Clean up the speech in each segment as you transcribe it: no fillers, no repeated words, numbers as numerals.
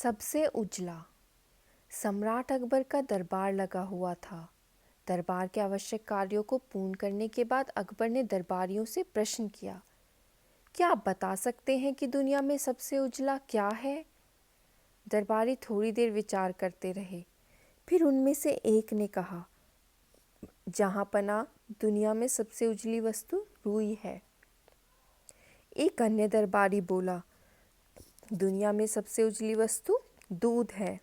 सबसे उजला। सम्राट अकबर का दरबार लगा हुआ था। दरबार के आवश्यक कार्यों को पूर्ण करने के बाद अकबर ने दरबारियों से प्रश्न किया, क्या आप बता सकते हैं कि दुनिया में सबसे उजला क्या है? दरबारी थोड़ी देर विचार करते रहे। फिर उनमें से एक ने कहा, जहां पना दुनिया में सबसे उजली वस्तु रुई है। एक अन्य दरबारी बोला, दुनिया में सबसे उजली वस्तु दूध है।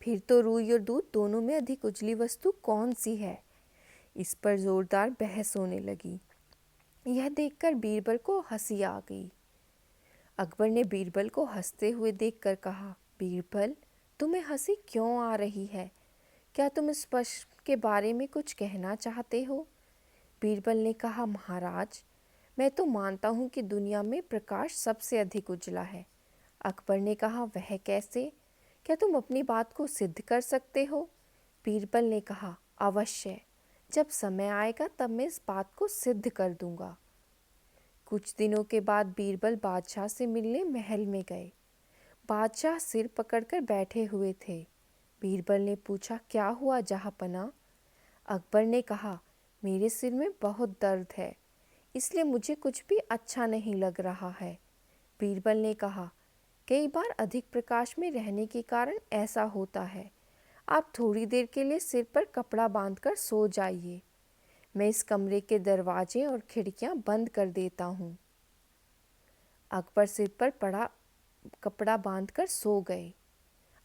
फिर तो रुई और दूध दोनों में अधिक उजली वस्तु कौन सी है? इस पर जोरदार बहस होने लगी। यह देखकर बीरबल को हंसी आ गई। अकबर ने बीरबल को हंसते हुए देखकर कहा, बीरबल, तुम्हें हंसी क्यों आ रही है? क्या तुम इस प्रश्न के बारे में कुछ कहना चाहते हो? बीरबल ने कहा, महाराज, मैं तो मानता हूँ कि दुनिया में प्रकाश सबसे अधिक उजला है। अकबर ने कहा, वह कैसे? क्या तुम अपनी बात को सिद्ध कर सकते हो? बीरबल ने कहा, अवश्य, जब समय आएगा तब मैं इस बात को सिद्ध कर दूंगा। कुछ दिनों के बाद बीरबल बादशाह से मिलने महल में गए। बादशाह सिर पकड़कर बैठे हुए थे। बीरबल ने पूछा, क्या हुआ जहाँपना? अकबर ने कहा, मेरे सिर में बहुत दर्द है, इसलिए मुझे कुछ भी अच्छा नहीं लग रहा है। बीरबल ने कहा, कई बार अधिक प्रकाश में रहने के कारण ऐसा होता है। आप थोड़ी देर के लिए सिर पर कपड़ा बांधकर सो जाइए। मैं इस कमरे के दरवाजे और खिड़कियां बंद कर देता हूँ। अकबर सिर पर पड़ा कपड़ा बांधकर सो गए।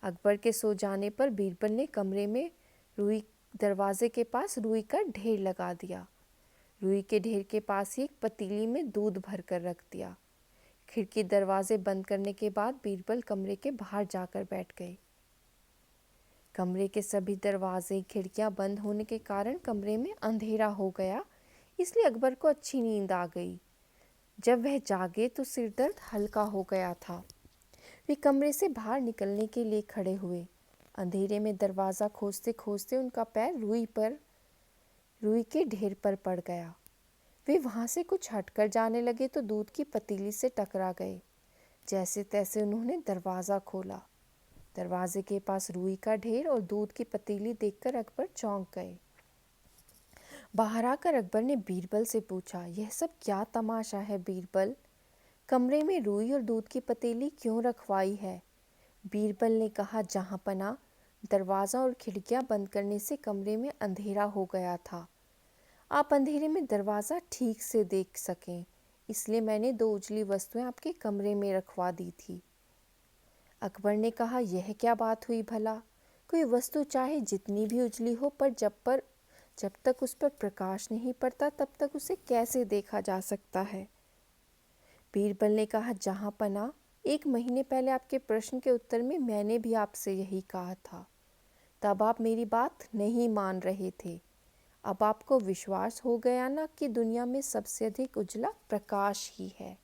अकबर के सो जाने पर बीरबल ने कमरे में दरवाजे के पास रुई का ढेर लगा दिया। रुई के ढेर के पास ही एक पतीली में दूध भरकर रख दिया। खिड़की दरवाजे बंद करने के बाद बीरबल कमरे के बाहर जाकर बैठ गए। कमरे के सभी दरवाजे खिड़कियां बंद होने के कारण कमरे में अंधेरा हो गया, इसलिए अकबर को अच्छी नींद आ गई। जब वह जागे तो सिर दर्द हल्का हो गया था। वे कमरे से बाहर निकलने के लिए खड़े हुए। अंधेरे में दरवाज़ा खोजते खोजते उनका पैर रुई के ढेर पर पड़ गया। वे वहाँ से कुछ हटकर जाने लगे तो दूध की पतीली से टकरा गए। जैसे तैसे उन्होंने दरवाज़ा खोला। दरवाजे के पास रुई का ढेर और दूध की पतीली देखकर अकबर चौंक गए। बाहर आकर अकबर ने बीरबल से पूछा, यह सब क्या तमाशा है बीरबल? कमरे में रुई और दूध की पतीली क्यों रखवाई है? बीरबल ने कहा, जहाँपना, दरवाज़ा और खिड़कियाँ बंद करने से कमरे में अंधेरा हो गया था। आप अंधेरे में दरवाज़ा ठीक से देख सकें, इसलिए मैंने दो उजली वस्तुएं आपके कमरे में रखवा दी थी। अकबर ने कहा, यह क्या बात हुई भला? कोई वस्तु चाहे जितनी भी उजली हो, पर जब तक उस पर प्रकाश नहीं पड़ता तब तक उसे कैसे देखा जा सकता है? बीरबल ने कहा, जहाँपना, 1 महीने पहले आपके प्रश्न के उत्तर में मैंने भी आपसे यही कहा था। तब आप मेरी बात नहीं मान रहे थे। अब आपको विश्वास हो गया ना कि दुनिया में सबसे अधिक उजला प्रकाश ही है।